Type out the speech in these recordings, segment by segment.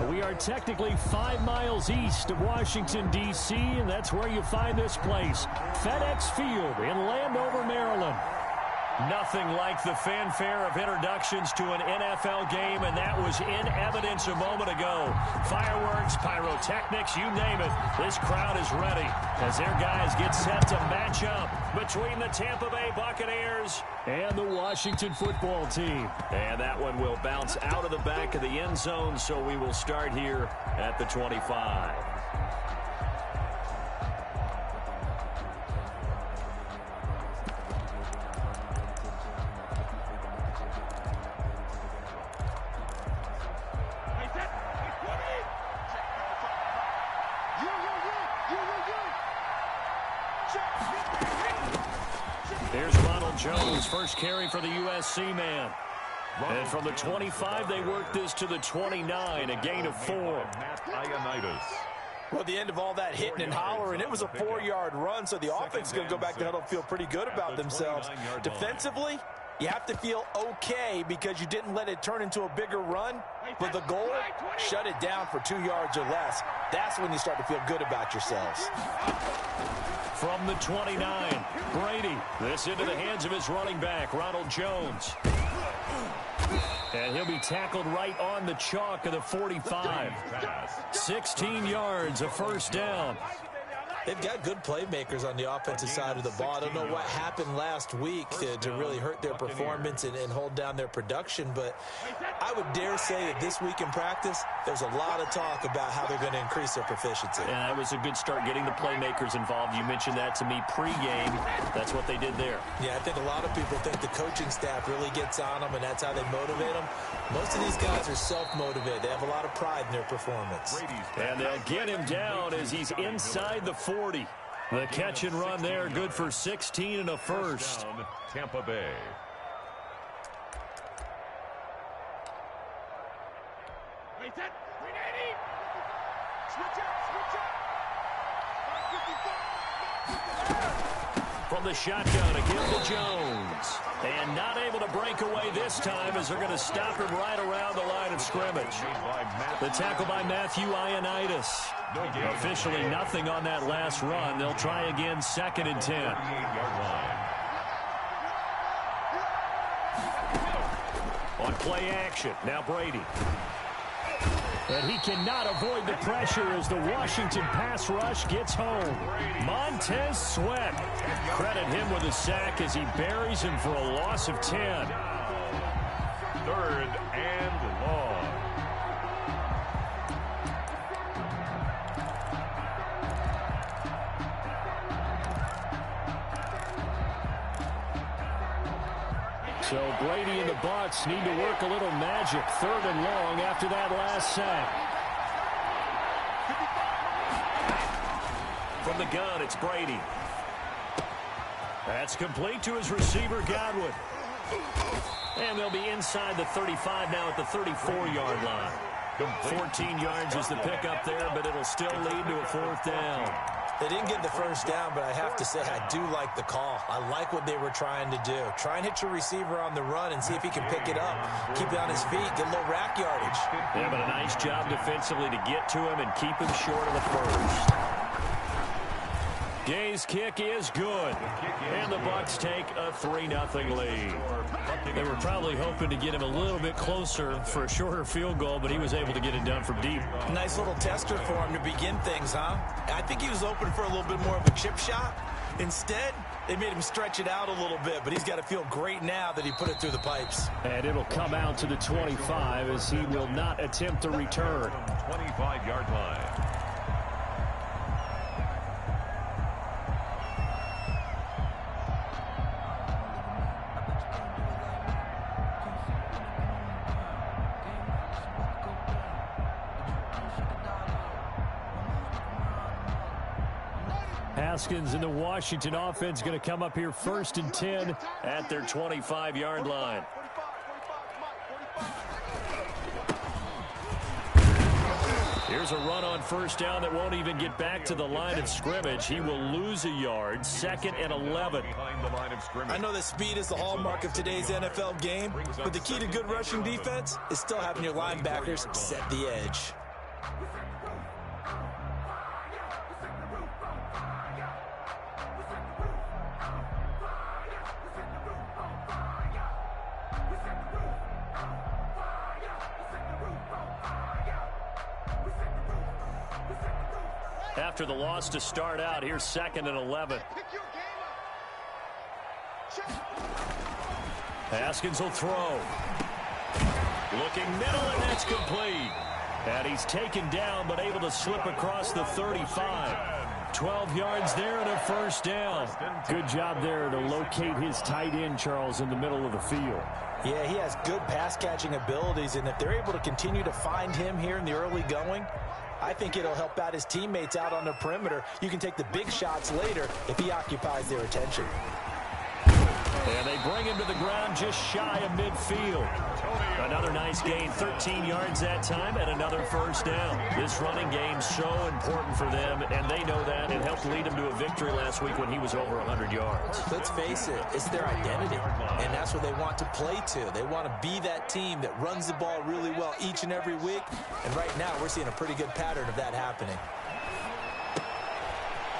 We are technically 5 miles east of Washington, D.C., and that's where you find this place, FedEx Field in Landover, Maryland. Nothing like the fanfare of introductions to an NFL game, and that was in evidence a moment ago. Fireworks, pyrotechnics, you name it. This crowd is ready as their guys get set to match up between the Tampa Bay Buccaneers and the Washington football team. And that one will bounce out of the back of the end zone, so we will start here at the 25. Jones, first carry for the USC man. And from the 25, they work this to the 29, a gain of 4. Well, at the end of all that hitting and hollering, it was a 4-yard run, so the offense is going to go back to huddle and feel pretty good about themselves. Defensively, you have to feel okay because you didn't let it turn into a bigger run. But the goal, shut it down for 2 yards or less. That's when you start to feel good about yourselves. From the 29, Brady. This into the hands of his running back, Ronald Jones. And he'll be tackled right on the chalk of the 45. 16 yards, a first down. They've got good playmakers on the offensive side of the ball. I don't know what happened last week to really hurt their performance and hold down their production, but I would dare say that this week in practice, there's a lot of talk about how they're going to increase their proficiency. Yeah, it was a good start getting the playmakers involved. You mentioned that to me pregame. That's what they did there. Yeah, I think a lot of people think the coaching staff really gets on them, and that's how they motivate them. Most of these guys are self-motivated. They have a lot of pride in their performance. And they'll get him down as he's inside the 40. The catch and run there, good for 16 and a first. Tampa Bay. From the shotgun, a give to Jones. And not able to break away this time as they're going to stop him right around the line of scrimmage. The tackle by Matthew Ioannidis. Officially nothing on that last run. They'll try again, 2nd and 10. On play action, now Brady. But he cannot avoid the pressure as the Washington pass rush gets home. Montez Sweat. Credit him with a sack as he buries him for a loss of 10. 3rd and long. So Brady and the Bucs need to work a little magic. 3rd and long after that last sack. From the gun, it's Brady. That's complete to his receiver, Godwin. And they'll be inside the 35 now at the 34-yard line. 14 yards is the pickup there, but it'll still lead to a 4th down. They didn't get the first down, but I have to say I do like the call. I like what they were trying to do. Try and hit your receiver on the run and see if he can pick it up. Keep it on his feet, get a little rack yardage. Yeah, but a nice job defensively to get to him and keep him short of the first. Gay's kick is good. And the Bucs take a 3-0 lead. They were probably hoping to get him a little bit closer for a shorter field goal, but he was able to get it done from deep. Nice little tester for him to begin things, huh? I think he was open for a little bit more of a chip shot. Instead, they made him stretch it out a little bit, but he's got to feel great now that he put it through the pipes. And it'll come out to the 25 as he will not attempt to return. 25-yard line. Haskins and the Washington offense going to come up here 1st and 10 at their 25-yard line. Here's a run on 1st down that won't even get back to the line of scrimmage. He will lose a yard. 2nd and 11. I know that speed is the hallmark of today's NFL game, but the key to good rushing defense is still having your linebackers set the edge. After the loss to start out, here's 2nd and 11. Haskins will throw. Looking middle, and that's complete. And he's taken down, but able to slip across the 35. 12 yards there and a first down. Good job there to locate his tight end, Charles, in the middle of the field. Yeah, he has good pass-catching abilities, and if they're able to continue to find him here in the early going, I think it'll help out his teammates out on the perimeter. You can take the big shots later if he occupies their attention. And they bring him to the ground just shy of midfield. Another nice gain, 13 yards that time, and another first down. This running game's so important for them, and they know that. It helped lead them to a victory last week when he was over 100 yards. Let's face it, it's their identity, and that's what they want to play to. They want to be that team that runs the ball really well each and every week, and right now we're seeing a pretty good pattern of that happening.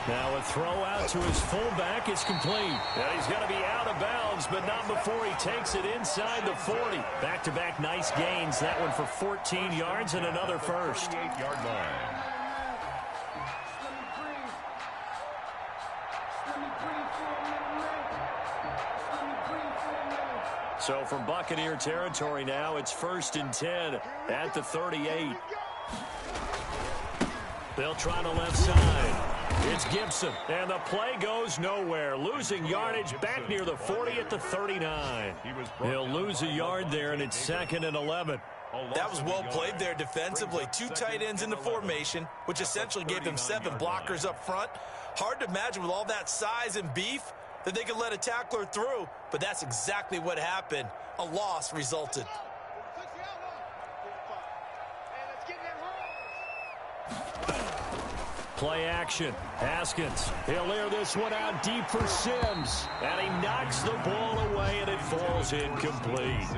Now a throw out to his fullback is complete. And he's going to be out of bounds, but not before he takes it inside the 40. Back-to-back nice gains. That one for 14 yards and another first. 8-yard line. So from Buccaneer territory now, it's 1st and 10 at the 38. They'll try the left side. It's Gibson, and the play goes nowhere. Losing yardage back near the 40 at the 39. He'll lose a yard there, and it's 2nd and 11. That was well played there defensively. 2 tight ends in the formation, which essentially gave them 7 blockers up front. Hard to imagine with all that size and beef that they could let a tackler through, but that's exactly what happened. A loss resulted. Play action. Haskins. He'll air this one out deep for Sims. And he knocks the ball away, and it falls incomplete.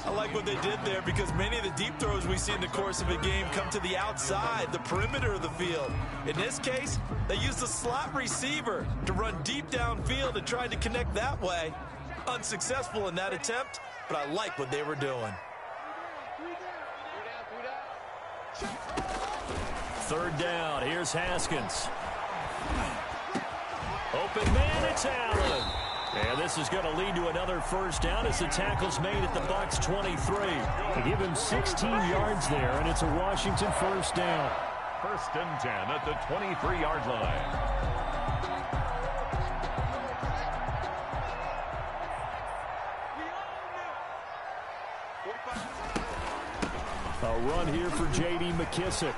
I like what they did there because many of the deep throws we see in the course of a game come to the outside, the perimeter of the field. In this case, they used the slot receiver to run deep downfield and tried to connect that way. Unsuccessful in that attempt, but I like what they were doing. 3rd down. Here's Haskins. Open man, it's Allen. And this is going to lead to another first down as the tackle's made at the Bucs 23. They give him 16 yards there, and it's a Washington first down. 1st and 10 at the 23-yard line. A run here for J.D. McKissick.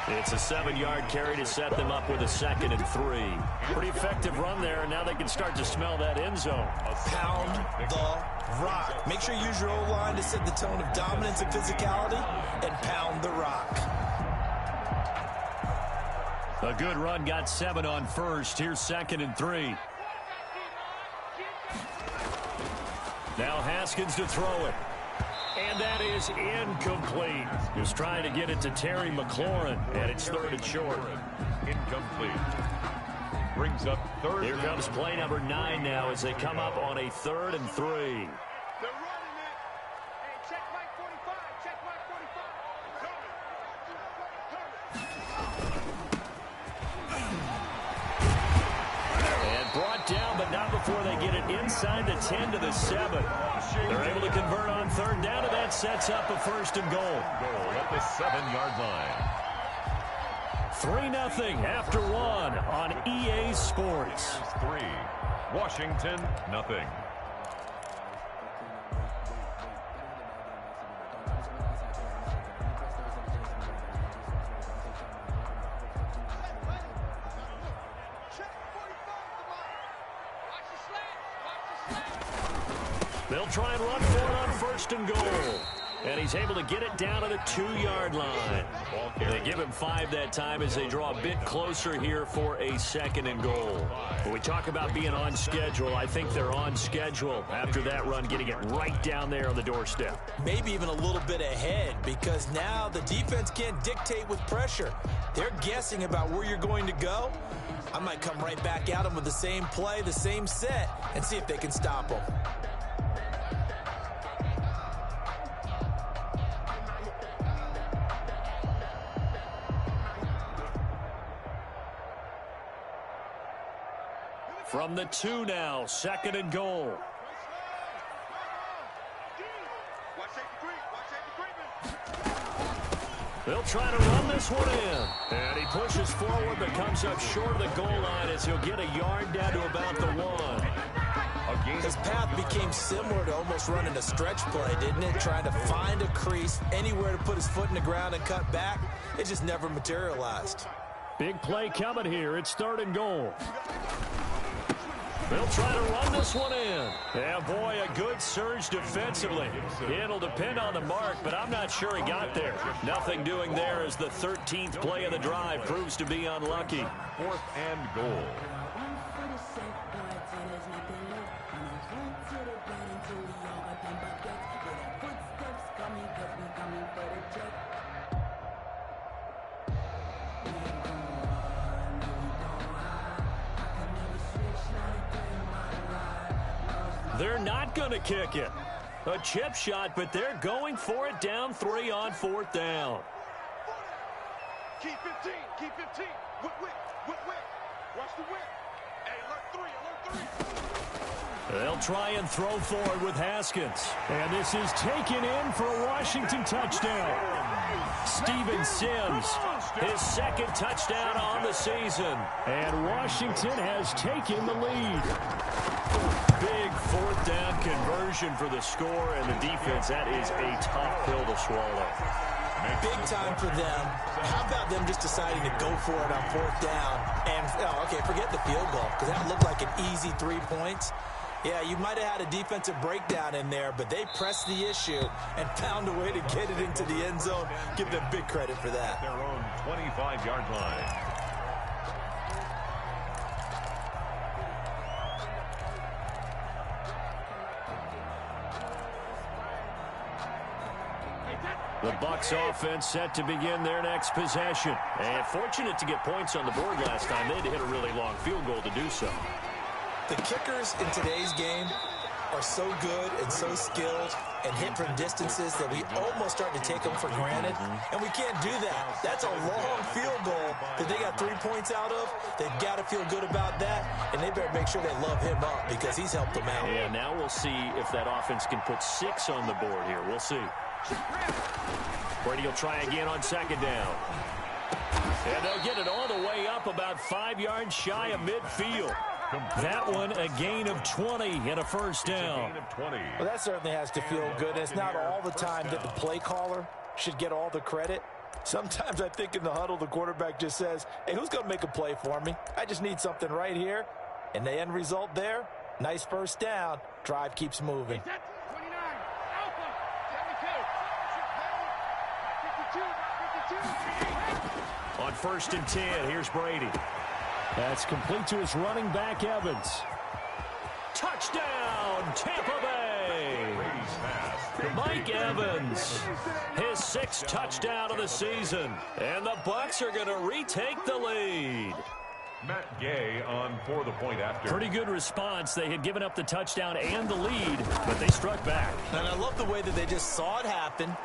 It's a 7-yard carry to set them up with a 2nd and 3. Pretty effective run there, and now they can start to smell that end zone. Pound the rock. Make sure you use your O-line to set the tone of dominance and physicality, and pound the rock. A good run, got 7 on first. Here's 2nd and 3. Now Haskins to throw it. And that is incomplete. He was trying to get it to Terry McLaurin, and it's 3rd and short. Incomplete. Brings up 3rd. Here comes play number 9 now as they come up on a 3rd and 3. They're running it. Hey, check Mike 45. Check Mike 45. And brought down, but not before they get it inside the 10 to the 7. They're able to convert on 3rd down, and that sets up a 1st and goal. Goal at the 7-yard line. 3-0 after 1 on EA Sports. 3. Washington, nothing. They'll try and run for it on 1st and goal. And he's able to get it down to the 2-yard line. They give him 5 that time as they draw a bit closer here for a 2nd and goal. When we talk about being on schedule, I think they're on schedule after that run, getting it right down there on the doorstep. Maybe even a little bit ahead because now the defense can't dictate with pressure. They're guessing about where you're going to go. I might come right back at them with the same play, the same set, and see if they can stop them. From the 2 now, 2nd and goal. They'll try to run this one in. And he pushes forward but comes up short of the goal line as he'll get a yard down to about the 1. His path became similar to almost running a stretch play, didn't it? Trying to find a crease, anywhere to put his foot in the ground and cut back. It just never materialized. Big play coming here. It's 3rd and goal. They'll try to run this one in. Yeah, boy, a good surge defensively. It'll depend on the mark, but I'm not sure he got there. Nothing doing there as the 13th play of the drive proves to be unlucky. 4th and goal. They're not going to kick it. A chip shot, but they're going for it down 3 on 4th down. Keep 15, keep 15. Whip. Watch the whip. Hey, alert 3. They'll try and throw forward with Haskins. And this is taken in for a Washington touchdown. Steven Sims, his 2nd touchdown on the season. And Washington has taken the lead. Big 4th down conversion for the score, and the defense, that is a tough pill to swallow. Big time for them. How about them just deciding to go for it on 4th down? And, okay, forget the field goal, because that looked like an easy 3 points. Yeah, you might have had a defensive breakdown in there, but they pressed the issue and found a way to get it into the end zone. Give them big credit for that. Their own 25-yard line. The Bucs offense set to begin their next possession. And fortunate to get points on the board last time. They had to hit a really long field goal to do so. The kickers in today's game are so good and so skilled and hit from distances that we almost start to take them for granted. And we can't do that. That's a long field goal that they got 3 points out of. They've got to feel good about that, and they better make sure they love him up because he's helped them out. Yeah, now we'll see if that offense can put 6 on the board here. We'll see. Brady will try again on 2nd down. And they'll get it all the way up about 5 yards shy of midfield. That one a gain of 20 and a 1st down. Well, that certainly has to feel good. And it's not all the time that the play caller should get all the credit. Sometimes I think in the huddle the quarterback just says, hey, who's going to make a play for me? I just need something right here. And the end result there, nice 1st down. Drive keeps moving. 29, Alpha, 72. On 1st and 10, here's Brady. That's complete to his running back, Evans. Touchdown, Tampa Bay. Mike Evans, his 6th touchdown of the season. And the Bucs are going to retake the lead. Matt Gay on for the point after. Pretty good response. They had given up the touchdown and the lead, but they struck back. And I love the way that they just saw it happen,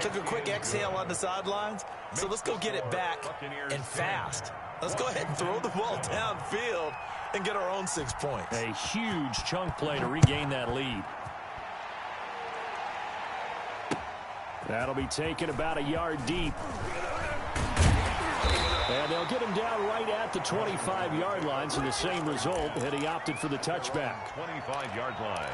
took a quick exhale on the sidelines. So let's go get it back and fast. Let's go ahead and throw the ball downfield and get our own 6 points. A huge chunk play to regain that lead. That'll be taken about a yard deep. And they'll get him down right at the 25-yard line, so the same result had he opted for the touchback. 25-yard line.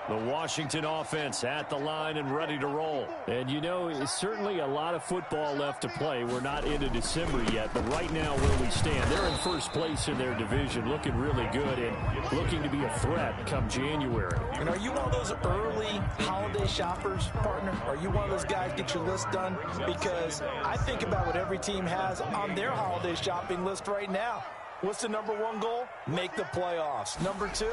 The Washington offense at the line and ready to roll. And, you know, it's certainly a lot of football left to play. We're not into December yet, but right now where we stand, they're in 1st place in their division, looking really good and looking to be a threat come January. And are you one of those early holiday shoppers, partner? Are you one of those guys get your list done? Because I think about what every team has on their holiday shopping list right now. What's the number 1 goal? Make the playoffs. Number 2,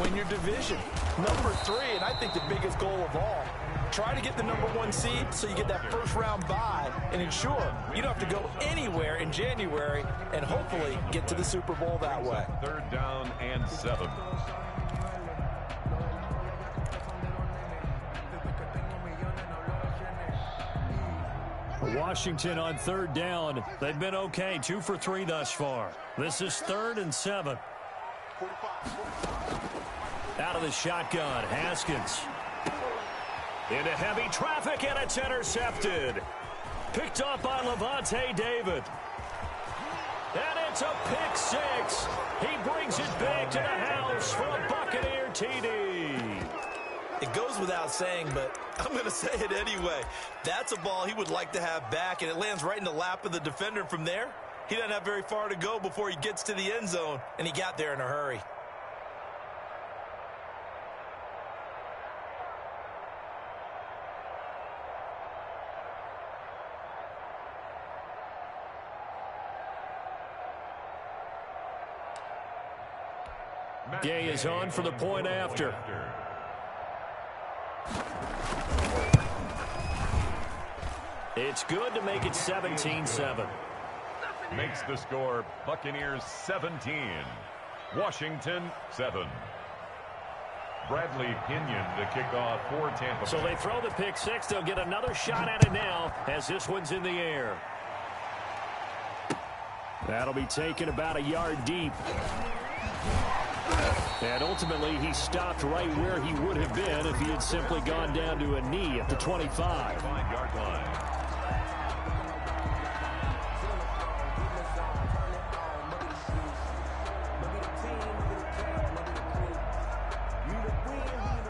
win your division. Number 3, and I think the biggest goal of all, try to get the number 1 seed so you get that 1st round bye and ensure you don't have to go anywhere in January and hopefully get to the Super Bowl that way. 3rd down and 7. Washington on third down. They've been okay, 2 for 3 thus far. This is 3rd and 7. Out of the shotgun, Haskins. Into heavy traffic, and it's intercepted. Picked up by Levante David. And it's a pick 6. He brings it back to the house for a Buccaneer TD. It goes without saying, but I'm going to say it anyway. That's a ball he would like to have back, and it lands right in the lap of the defender. From there, he doesn't have very far to go before he gets to the end zone, and he got there in a hurry. Gay is on for the point after. It's good to make it 17-7. Makes the score Buccaneers 17, Washington 7. Bradley Pinion to kick off for Tampa Bay. So they throw the pick 6. They'll get another shot at it now as this one's in the air. That'll be taken about a yard deep. And ultimately, he stopped right where he would have been if he had simply gone down to a knee at the 25. 5-yard line.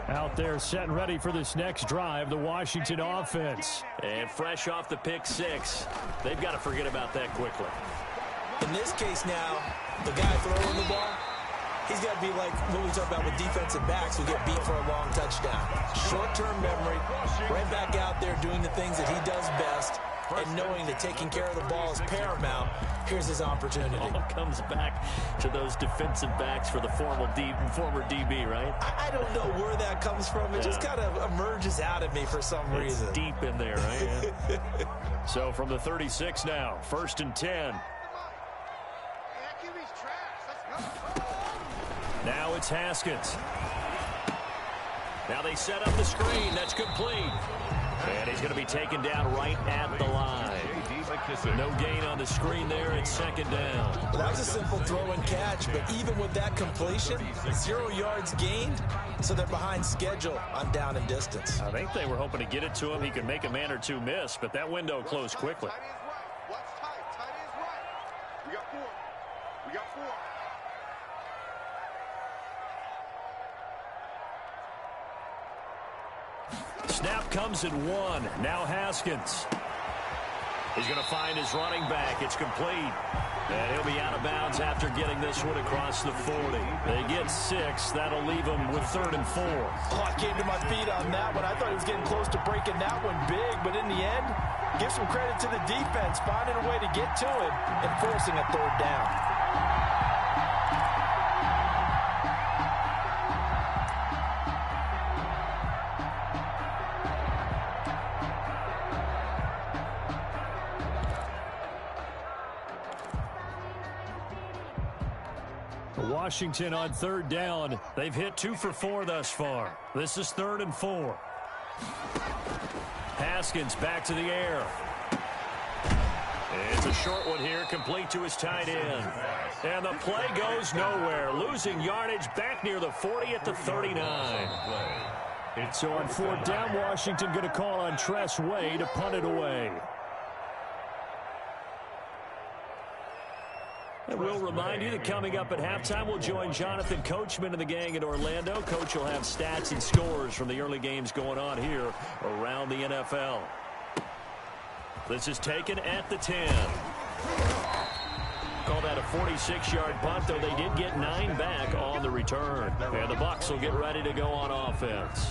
Out there set and ready for this next drive, the Washington offense. And fresh off the pick 6, they've got to forget about that quickly. In this case now, the guy throwing the ball, he's got to be like what we talk about with defensive backs who get beat for a long touchdown. Short-term memory, right back out there doing the things that he does best, and knowing that taking care of the ball is paramount. Here's his opportunity. All comes back to those defensive backs for the former DB, right? I don't know where that comes from. It just kind of emerges out of me for some reason. It's deep in there, right? Yeah. So from the 36 now, 1st and 10. Now it's Haskins. Now they set up the screen. That's complete. And he's going to be taken down right at the line. No gain on the screen there. It's 2nd down. Well, that was a simple throw and catch, but even with that completion, 0 yards gained, so they're behind schedule on down and distance. I think they were hoping to get it to him. He could make a man or two miss, but that window closed quickly. What's tight? Tight is right. We got 4. We got 4. Snap comes at 1. Now Haskins. He's going to find his running back. It's complete. And he'll be out of bounds after getting this one across the 40. They get 6. That'll leave him with 3rd and 4. Oh, I came to my feet on that one. I thought he was getting close to breaking that one big, but in the end, give some credit to the defense, finding a way to get to him and forcing a 3rd down. Washington on 3rd down. They've hit 2 for 4 thus far. This is 3rd and 4. Haskins back to the air. It's a short one here, complete to his tight end. And the play goes nowhere. Losing yardage back near the 40 at the 39. So on 4th down, Washington going to call on Tress Way to punt it away. And we'll remind you that coming up at halftime, we'll join Jonathan Coachman and the gang in Orlando. Coach will have stats and scores from the early games going on here around the NFL. This is taken at the 10. Call that a 46-yard punt, though they did get 9 back on the return. And the Bucs will get ready to go on offense.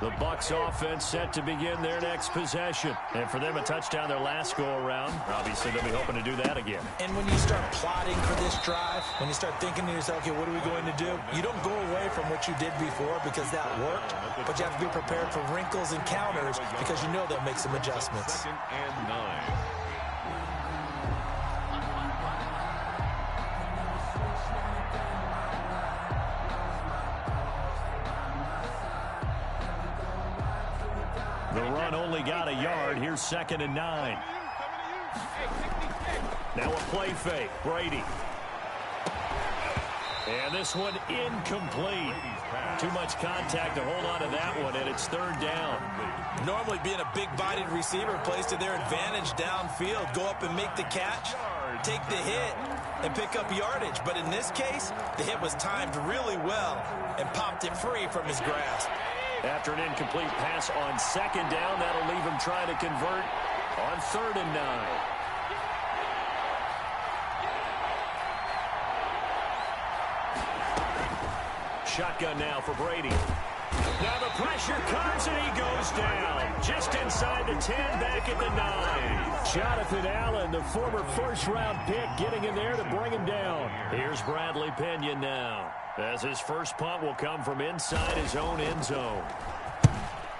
The Bucs offense set to begin their next possession. And for them, a touchdown their last go-around. Obviously, they'll be hoping to do that again. And when you start plotting for this drive, when you start thinking to yourself, okay, what are we going to do? You don't go away from what you did before because that worked, but you have to be prepared for wrinkles and counters because you know they'll make some adjustments. 2nd and 9. run only got a yard. Here's 2nd and 9. Now a play fake. Brady. And this one incomplete. Too much contact to hold on to that one, and it's 3rd down. Normally being a big-bodied receiver plays to their advantage downfield. Go up and make the catch, take the hit, and pick up yardage. But in this case, the hit was timed really well and popped it free from his grasp. After an incomplete pass on 2nd down, that'll leave him trying to convert on 3rd and 9. Shotgun now for Brady. Now the pressure comes and he goes down. Just inside the 10, back at the 9. Jonathan Allen, the former first-round pick, getting in there to bring him down. Here's Bradley Pinion now, as his first punt will come from inside his own end zone.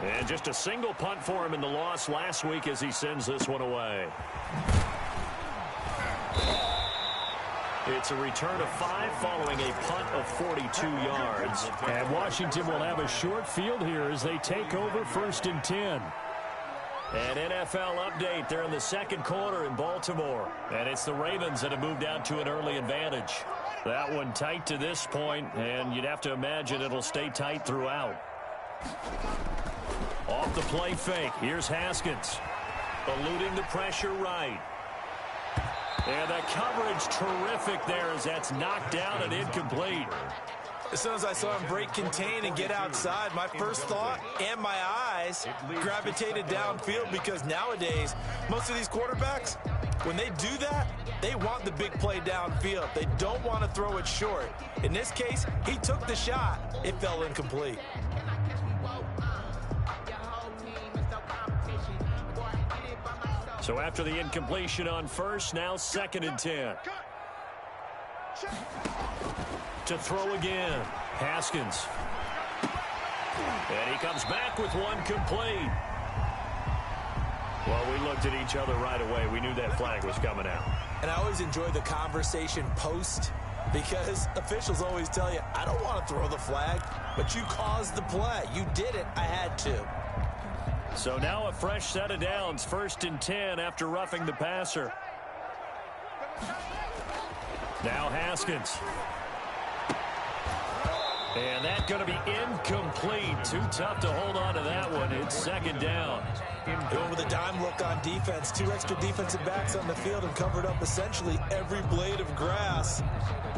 And just a single punt for him in the loss last week as he sends this one away. It's a return of 5 following a punt of 42 yards. And Washington will have a short field here as they take over 1st and 10. An NFL update. They're in the 2nd quarter in Baltimore. And it's the Ravens that have moved out to an early advantage. That one tight to this point, and you'd have to imagine it'll stay tight throughout. Off the play fake. Here's Haskins. Eluding the pressure right. And the coverage terrific there as that's knocked down and incomplete. As soon as I saw him break contain and get outside, my first thought and my eyes gravitated downfield, because nowadays, most of these quarterbacks, when they do that, they want the big play downfield. They don't want to throw it short. In this case, he took the shot. It fell incomplete. So after the incompletion on 1st, now 2nd and 10. To throw again. Haskins. And he comes back with one complete. Well, we looked at each other right away. We knew that flag was coming out. And I always enjoy the conversation post, because officials always tell you, I don't want to throw the flag, but you caused the play. You did it. I had to. So now a fresh set of downs, 1st and 10 after roughing the passer. Now Haskins. And that's going to be incomplete. Too tough to hold on to that one. It's 2nd down. Going with a dime look on defense. 2 extra defensive backs on the field and covered up essentially every blade of grass.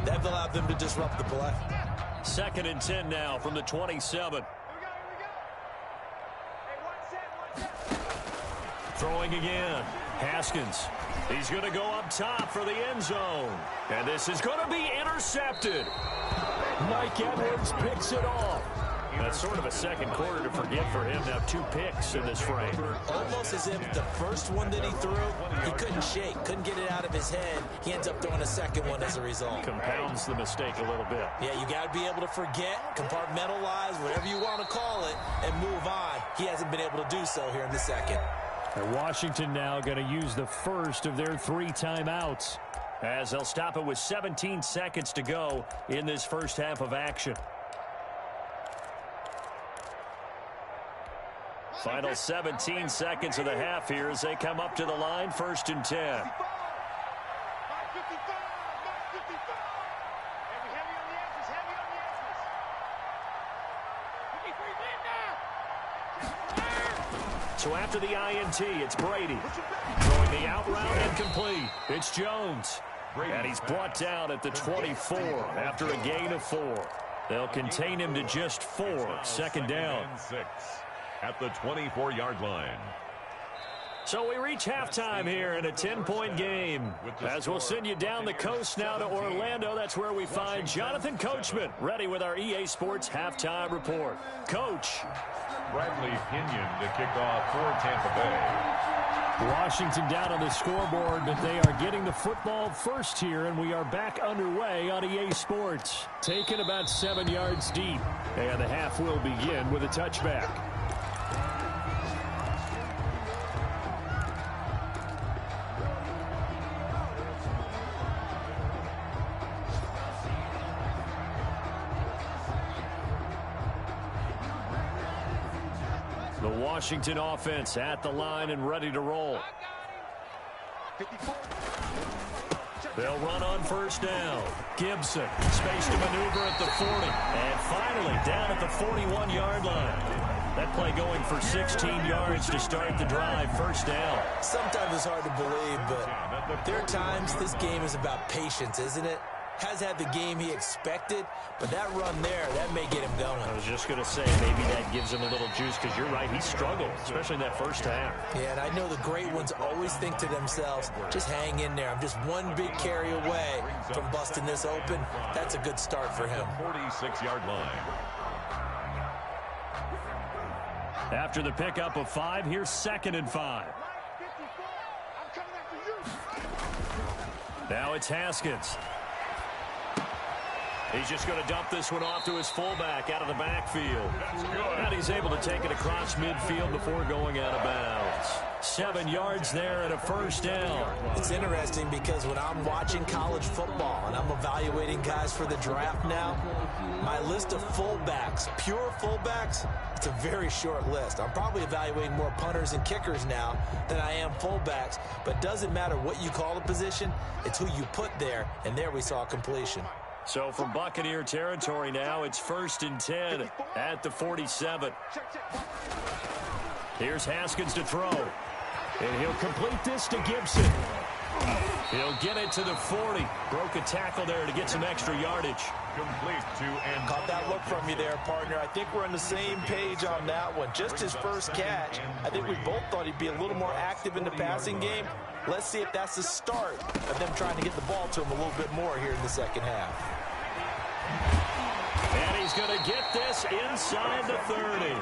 That allowed them to disrupt the play. 2nd and 10 now from the 27. Throwing again. Haskins. He's going to go up top for the end zone. And this is going to be intercepted. Mike Edwards picks it off. That's sort of a 2nd quarter to forget for him. Now 2 picks in this frame. Almost as if the first one that he threw, he couldn't shake, couldn't get it out of his head. He ends up throwing a 2nd one as a result. Compounds the mistake a little bit. Yeah, you got to be able to forget, compartmentalize, whatever you want to call it, and move on. He hasn't been able to do so here in the 2nd. And Washington now going to use the first of their 3 timeouts, as they'll stop it with 17 seconds to go in this first half of action. Final 17 seconds of the half here as they come up to the line, 1st and 10. So after the INT, it's Brady. Throwing the out route incomplete. It's Jones. And he's brought down at the 24 after a gain of 4. They'll contain him to just 4. 2nd down. 6 at the 24-yard line. So we reach halftime here in a 10-point game. As we'll send you down the coast now to Orlando, that's where we find Jonathan Coachman, ready with our EA Sports halftime report. Coach. Bradley Pinion to kick off for Tampa Bay. Washington down on the scoreboard, but they are getting the football first here, and we are back underway on EA Sports. Taken about 7 yards deep, and the half will begin with a touchback. The Washington offense at the line and ready to roll. They'll run on first down. Gibson, space to maneuver at the 40. And finally, down at the 41-yard line. That play going for 16 yards to start the drive. First down. Sometimes it's hard to believe, but there are times this game is about patience, isn't it? Has had the game he expected, but that run there, that may get him going. I was just going to say, maybe that gives him a little juice, because you're right, he struggled, especially in that first half. Yeah, and I know the great ones always think to themselves, just hang in there. I'm just one big carry away from busting this open. That's a good start for him. 46-yard line. After the pickup of 5, here's 2nd and 5. Now it's Haskins. He's just going to dump this one off to his fullback out of the backfield. And he's able to take it across midfield before going out of bounds. 7 yards there and a first down. It's interesting because when I'm watching college football and I'm evaluating guys for the draft now, my list of fullbacks, pure fullbacks, it's a very short list. I'm probably evaluating more punters and kickers now than I am fullbacks, but it doesn't matter what you call the position, it's who you put there, and there we saw completion. So from Buccaneer territory now, it's 1st and 10 at the 47. Here's Haskins to throw. And he'll complete this to Gibson. He'll get it to the 40. Broke a tackle there to get some extra yardage. Complete to and caught that look from you there, partner. I think we're on the same page on that one. Just his first catch. I think we both thought he'd be a little more active in the passing game. Let's see if that's the start of them trying to get the ball to him a little bit more here in the second half. And he's going to get this inside the 30.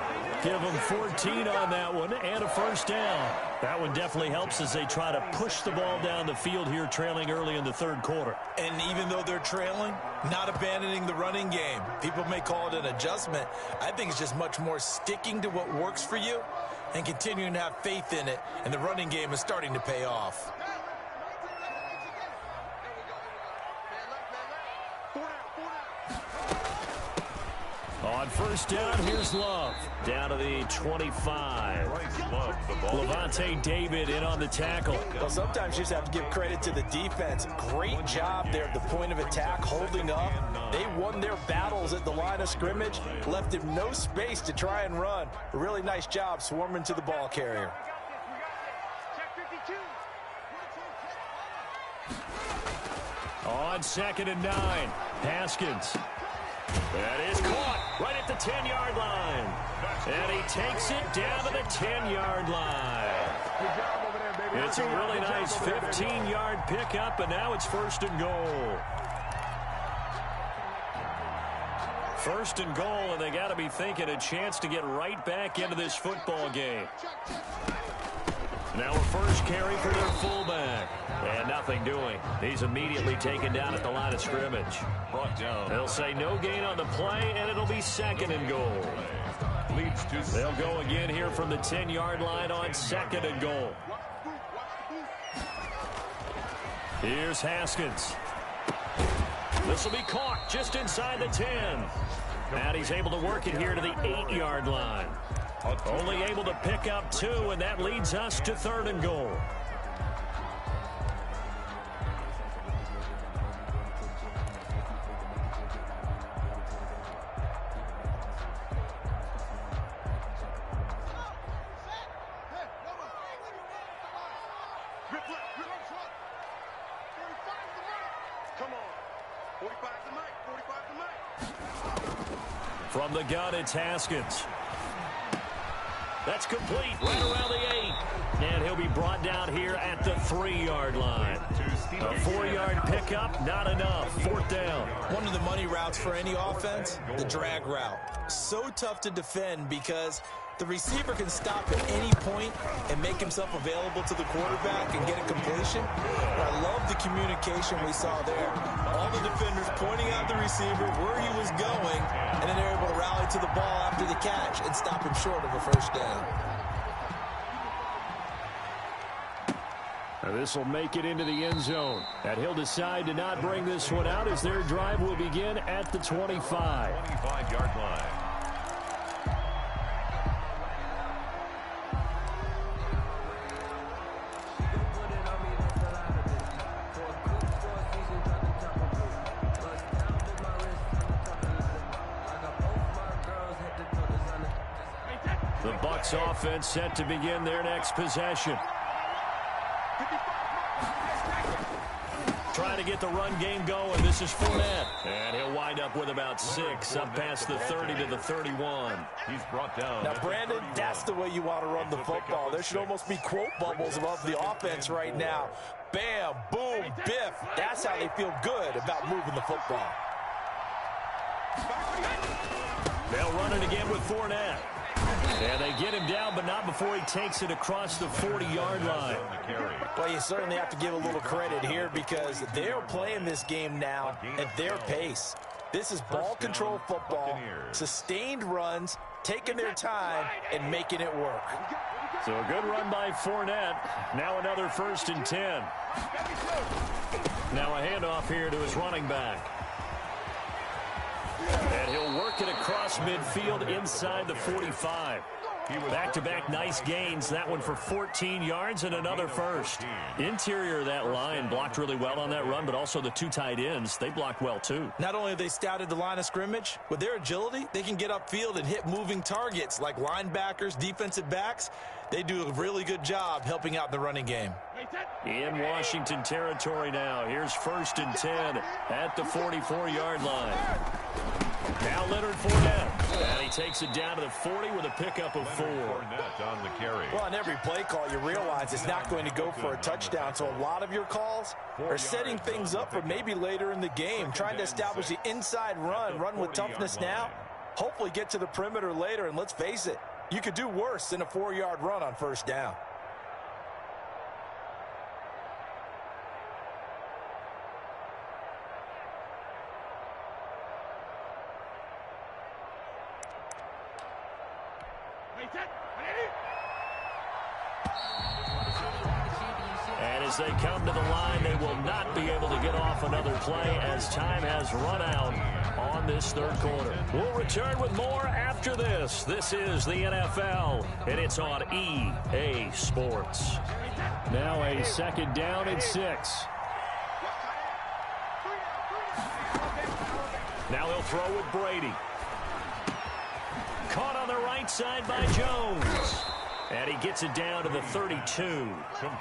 Give him 14 on that one and a first down. That one definitely helps as they try to push the ball down the field here, trailing early in the third quarter. And even though they're trailing, not abandoning the running game. People may call it an adjustment. I think it's just much more sticking to what works for you and continuing to have faith in it, and the running game is starting to pay off. On first down, here's Love. Down to the 25. Levante David in on the tackle. Well, sometimes you just have to give credit to the defense. Great job there at the point of attack, holding up. They won their battles at the line of scrimmage, left him no space to try and run. A really nice job swarming to the ball carrier. On 2nd and 9, Haskins. That is caught right at the 10-yard line. And he takes it down to the 10-yard line. It's a really nice 15-yard pickup, and now it's 1st and goal. 1st and goal, and they got to be thinking a chance to get right back into this football game. Now a first carry for their fullback. And nothing doing. He's immediately taken down at the line of scrimmage. Brought down. They'll say no gain on the play, and it'll be 2nd and goal. Leads to They'll go again here from the 10-yard line on 2nd and goal. Here's Haskins. This will be caught just inside the 10. And he's able to work it here to the 8-yard line. Only able to pick up 2, and that leads us to 3rd and goal. From the gun, it's Haskins. That's complete right around the 8. And he'll be brought down here at the 3-yard line. A 4-yard pickup, not enough. 4th down. One of the money routes for any offense, the drag route. So tough to defend because the receiver can stop at any point and make himself available to the quarterback and get a completion. But I love the communication we saw there. All the defenders pointing out the receiver where he was going, and then they're able to rally to the ball after the catch and stop him short of a first down. Now this will make it into the end zone. And he'll decide to not bring this one out as their drive will begin at the 25. 25-yard line. Bucs offense set to begin their next possession. Trying to get the run game going. This is Fournette. And he'll wind up with about 6 up past the 30 to the 31. He's brought down. Now, Brandon, that's the way you want to run the football. There should almost be quote bubbles above the offense right now. Bam, boom, biff. That's how they feel good about moving the football. They'll run it again with Fournette. And they get him down, but not before he takes it across the 40-yard line. Well, you certainly have to give a little credit here because they're playing this game now at their pace. This is ball control football, sustained runs, taking their time, and making it work. So a good run by Fournette. Now another 1st and 10. Now a handoff here to his running back. And he'll work it across midfield inside the 45. Back-to-back nice gains. That one for 14 yards and another 1st. Interior of that line blocked really well on that run, but also the 2 tight ends, they blocked well too. Not only have they scouted the line of scrimmage, with their agility, they can get upfield and hit moving targets like linebackers, defensive backs. They do a really good job helping out the running game. In Washington territory now. Here's 1st and 10 at the 44-yard line. Now Leonard Fournette. And he takes it down to the 40 with a pickup of 4. On the carry. Well, on every play call, you realize it's not going to go for a touchdown. So a lot of your calls are setting things up for maybe later in the game, trying to establish the inside run with toughness now. Hopefully get to the perimeter later, and let's face it, you could do worse than a 4-yard run on 1st down. And as they come to the line, they will not be able to get off another play as time has run out on this 3rd quarter. We'll return with more after this. This is the NFL, and it's on EA Sports. Now a 2nd down and 6. Now he'll throw with Brady. Caught on the right side by Jones. And he gets it down to the 32.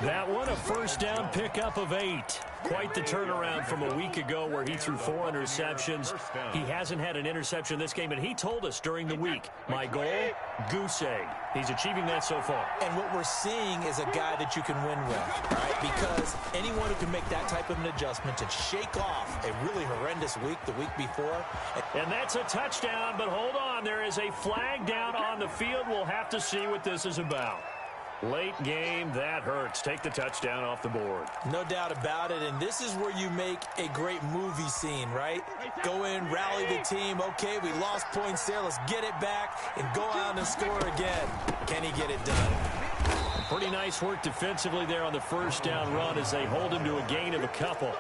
That one, a 1st down pickup of 8. Quite the turnaround from a week ago where he threw 4 interceptions. He hasn't had an interception this game, and he told us during the week, my goal, goose egg. He's achieving that so far. And what we're seeing is a guy that you can win with, right? Because anyone who can make that type of an adjustment to shake off a really horrendous week the week before. And that's a touchdown, but hold on. There is a flag down on the field. We'll have to see what this is about. Late game, that hurts. Take the touchdown off the board. No doubt about it, and this is where you make a great movie scene, right? Go in, rally the team. Okay, we lost points there. Let's get it back and go out and score again. Can he get it done? Pretty nice work defensively there on the 1st down run as they hold him to a gain of a couple.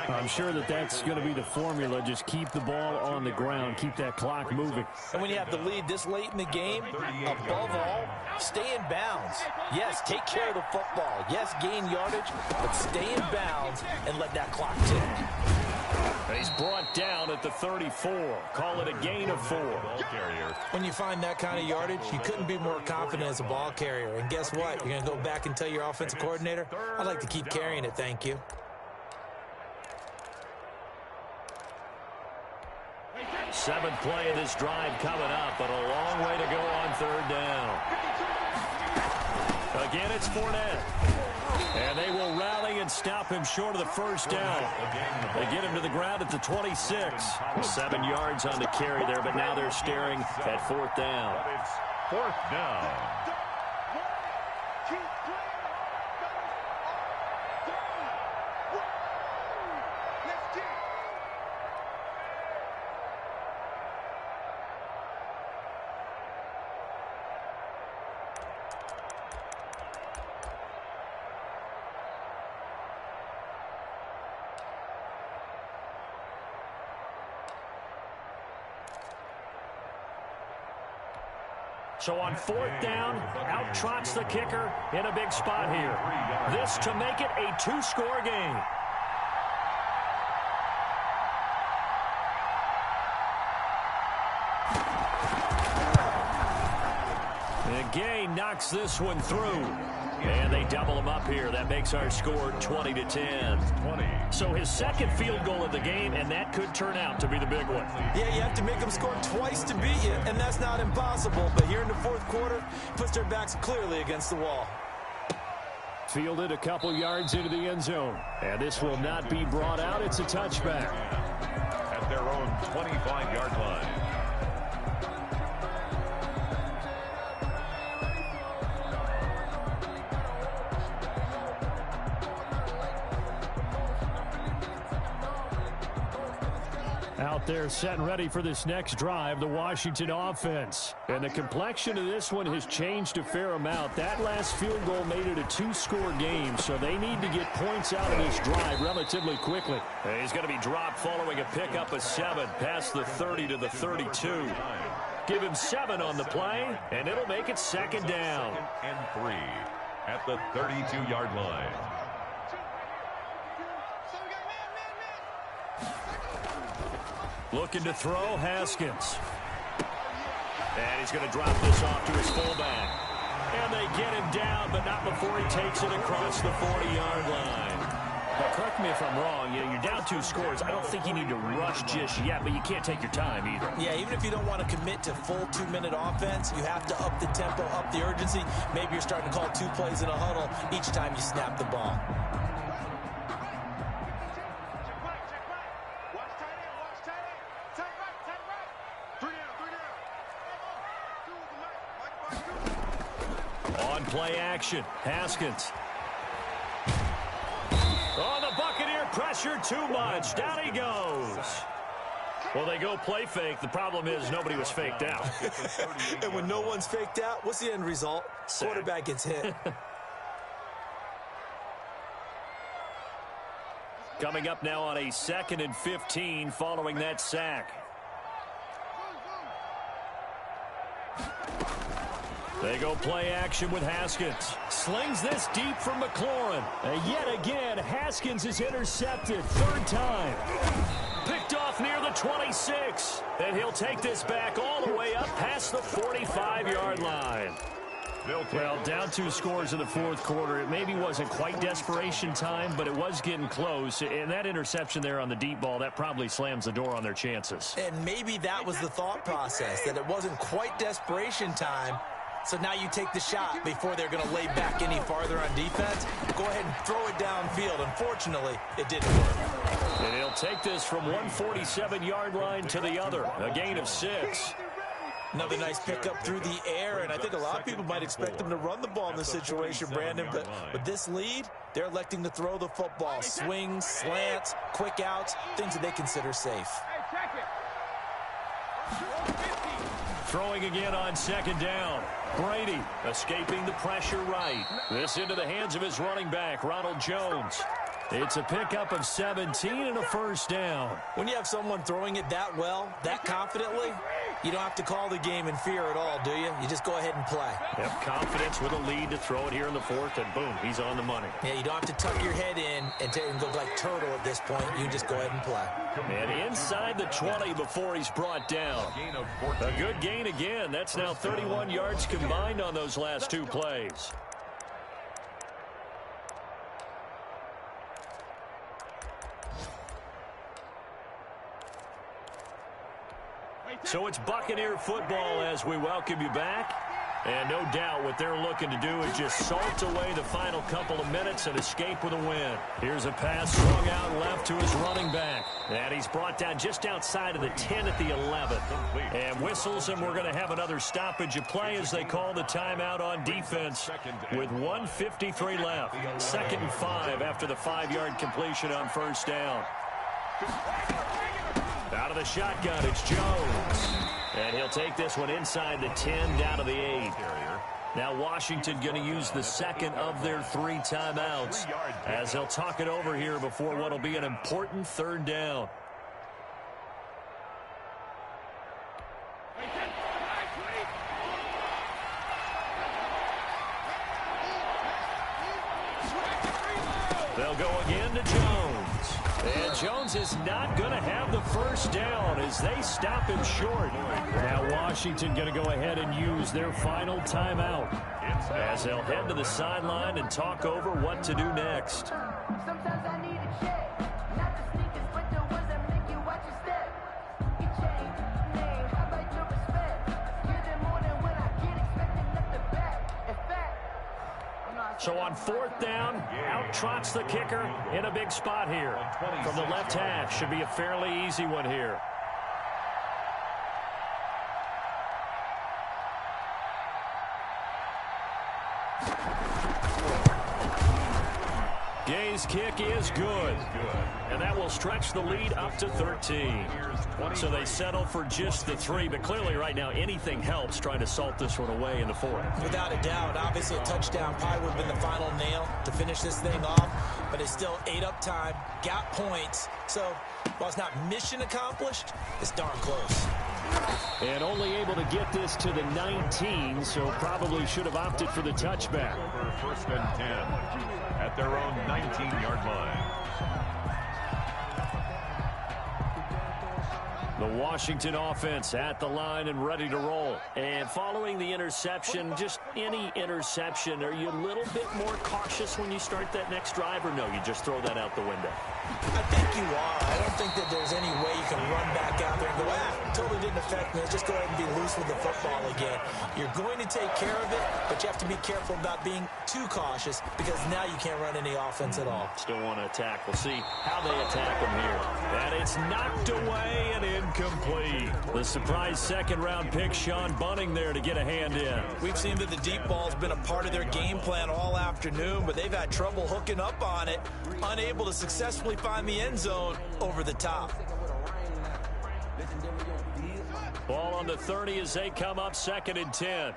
I'm sure that that's going to be the formula. Just keep the ball on the ground. Keep that clock moving. And when you have the lead this late in the game, above all, stay in bounds. Yes, take care of the football. Yes, gain yardage, but stay in bounds and let that clock tick. He's brought down at the 34. Call it a gain of 4. When you find that kind of yardage, you couldn't be more confident as a ball carrier. And guess what? You're going to go back and tell your offensive coordinator, I'd like to keep carrying it, thank you. Seventh play of this drive coming up, but a long way to go on 3rd down. Again, it's Fournette. And they will rally and stop him short of the 1st down. They get him to the ground at the 26. 7 yards on the carry there, but now they're staring at 4th down. It's 4th down. So on 4th down, out trots the kicker in a big spot here. This to make it a 2-score game. gain knocks this one through. And they double him up here. That makes our score 20-10. So his second field goal of the game, and that could turn out to be the big one. Yeah, you have to make them score twice to beat you, and that's not impossible. But here in the fourth quarter, puts their backs clearly against the wall. Fielded a couple yards into the end zone. And this will not be brought out. It's a touchback. At their own 25-yard line. Out there set and ready for this next drive, the Washington offense. And the complexion of this one has changed a fair amount. That last field goal made it a two-score game, so they need to get points out of this drive relatively quickly. And he's going to be dropped following a pickup of 7 past the 30 to the 32. Give him 7 on the play, and it'll make it second down. And 3 at the 32-yard line. Looking to throw, Haskins. And he's going to drop this off to his fullback. And they get him down, but not before he takes it across the 40-yard line. Now, correct me if I'm wrong. You're down 2 scores. I don't think you need to rush just yet, but you can't take your time either. Yeah, even if you don't want to commit to full 2-minute offense, you have to up the tempo, up the urgency. Maybe you're starting to call 2 plays in a huddle each time you snap the ball. Play action. Haskins. Oh, the Buccaneer pressure too much. Down he goes. Well, they go play fake. The problem is nobody was faked out. And when no one's faked out, what's the end result? Sack. Quarterback gets hit. Coming up now on a 2nd and 15 following that sack. They go play action with Haskins. Slings this deep from McLaurin. And yet again, Haskins is intercepted. 3rd time. Picked off near the 26. And he'll take this back all the way up past the 45-yard line. Well, down 2 scores in the 4th quarter. It maybe wasn't quite desperation time, but it was getting close. And that interception there on the deep ball, that probably slams the door on their chances. And maybe that was the thought process, that it wasn't quite desperation time. So now you take the shot before they're going to lay back any farther on defense. Go ahead and throw it downfield. Unfortunately, it didn't work. And he'll take this from 147-yard line to the other. A gain of 6. Another nice pickup through the air, and I think a lot of people might expect them to run the ball in this situation, Brandon. But with this lead, they're electing to throw the football. Swings, slants, quick outs, things that they consider safe. Throwing again on 2nd down. Brady escaping the pressure right. This into the hands of his running back, Ronald Jones. It's a pickup of 17 and a 1st down. When you have someone throwing it that well, that confidently, you don't have to call the game in fear at all, do you? You just go ahead and play. Yep, confidence with a lead to throw it here in the 4th, and boom, he's on the money. Yeah, you don't have to tuck your head in and go like turtle at this point. You just go ahead and play. And inside the 20 before he's brought down. A good gain again. That's now 31 yards combined on those last 2 plays. So it's Buccaneer football as we welcome you back. And no doubt what they're looking to do is just salt away the final couple of minutes and escape with a win. Here's a pass swung out left to his running back. And he's brought down just outside of the 10 at the 11. And whistles, and we're going to have another stoppage of play as they call the timeout on defense with 1:53 left. 2nd and 5 after the 5-yard completion on 1st down. Out of the shotgun, it's Jones. And he'll take this one inside the 10 down to the 8. Now Washington going to use the 2nd of their 3 timeouts as they'll talk it over here before what will be an important 3rd down. They'll go again to Jones. And Jones is not going to have the first down as they stop him short. Now Washington going to go ahead and use their final timeout as they'll head to the sideline and talk over what to do next. Sometimes I need a check, not the sneakers, but the ones that make you watch your step. You change name, how about your respect? Get it more than when I get expected at the back. In fact, so on fourth down, out trots the kicker in a big spot here. From the left hash, should be a fairly easy one here. Gay's kick is good. And that will stretch the lead up to 13. So they settle for just the 3, but clearly right now anything helps trying to salt this one away in the 4th. Without a doubt, obviously a touchdown probably would have been the final nail to finish this thing off, but it's still ate up time, got points. So while it's not mission accomplished, it's darn close. And only able to get this to the 19, so probably should have opted for the touchback. First and 10 at their own 19-yard line. The Washington offense at the line and ready to roll. And following the interception, just any interception, are you a little bit more cautious when you start that next drive, or no, you just throw that out the window? I think you are. I don't think that there's any way you can run back out there and go, totally didn't affect me. Let's just go ahead and be loose with the football again. You're going to take care of it, but you have to be careful about being too cautious because now you can't run any offense at all. Still want to attack. We'll see how they attack them here. And it's knocked away and incomplete. The surprise second-round pick, Sean Bunting, there to get a hand in. We've seen that the deep ball's been a part of their game plan all afternoon, but they've had trouble hooking up on it, unable to successfully find the end zone over the top. Ball on the 30 as they come up 2nd and 10.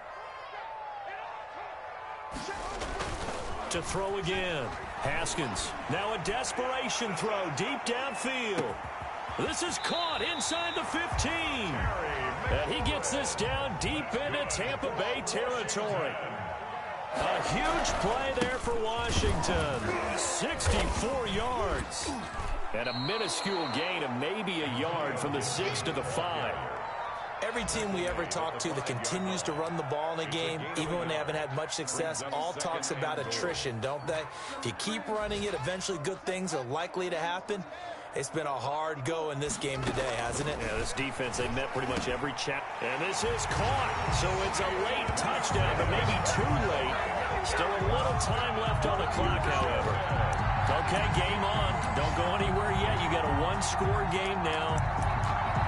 To throw again. Haskins. Now a desperation throw deep downfield. This is caught inside the 15. And he gets this down deep into Tampa Bay territory. A huge play there for Washington. 64 yards. And a minuscule gain of maybe a yard from the 6 to the 5. Every team we ever talk to that continues to run the ball in a game, even when they haven't had much success, all talks about attrition, don't they? If you keep running it, eventually good things are likely to happen. It's been a hard go in this game today, hasn't it? Yeah, this defense, they met pretty much every check. And this is caught. So it's a late touchdown, but maybe too late. Still a little time left on the clock, however. Okay, game on. Don't go anywhere yet. You got a one-score game now.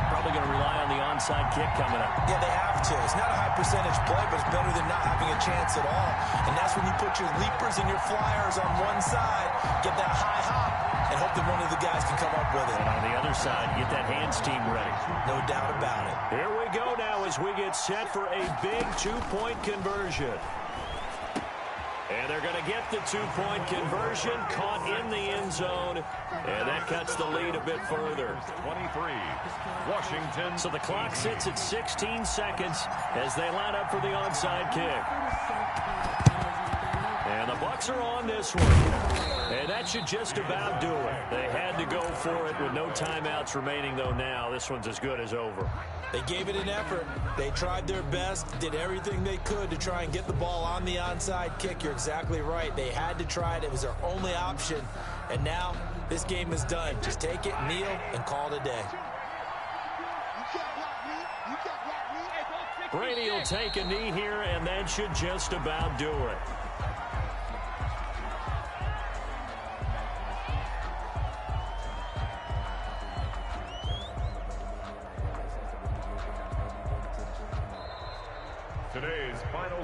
Probably going to rely on the onside kick coming up. Yeah, they have to. It's not a high percentage play, but it's better than not having a chance at all. And that's when you put your leapers and your flyers on one side, get that high hop, and hope that one of the guys can come up with it. And on the other side, get that hands team ready. No doubt about it. Here we go now as we get set for a big two-point conversion. And they're going to get the two-point conversion, caught in the end zone, and that cuts the lead a bit further. 23, Washington. So the clock sits at 16 seconds as they line up for the onside kick. And the Bucs are on this one. And that should just about do it. They had to go for it with no timeouts remaining, though now. This one's as good as over. They gave it an effort. They tried their best, did everything they could to try and get the ball on the onside kick. You're exactly right. They had to try it. It was their only option. And now this game is done. Just take it, kneel, and call it a day. Brady will take a knee here, and that should just about do it.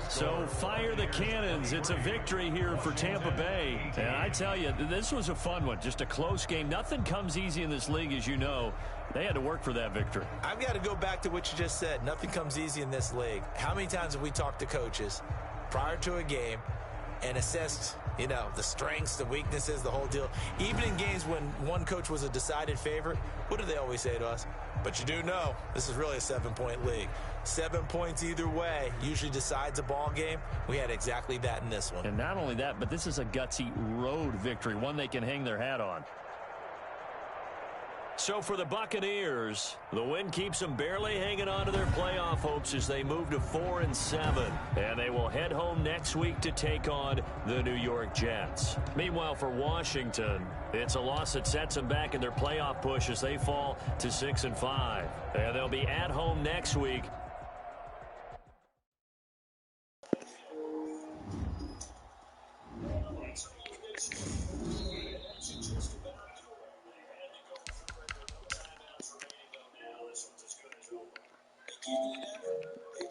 So fire the cannons. It's a victory here for Tampa Bay. And I tell you, this was a fun one. Just a close game. Nothing comes easy in this league, as you know. They had to work for that victory. I've got to go back to what you just said. Nothing comes easy in this league. How many times have we talked to coaches prior to a game and assessed, you know, the strengths, the weaknesses, the whole deal? Even in games when one coach was a decided favorite, what do they always say to us? But you do know this is really a 7-point league. 7 points either way usually decides a ball game. We had exactly that in this one. And not only that, but this is a gutsy road victory, one they can hang their hat on. So for the Buccaneers, the win keeps them barely hanging on to their playoff hopes as they move to 4-7. And they will head home next week to take on the New York Jets. Meanwhile, for Washington, it's a loss that sets them back in their playoff push as they fall to 6-5. And they'll be at home next week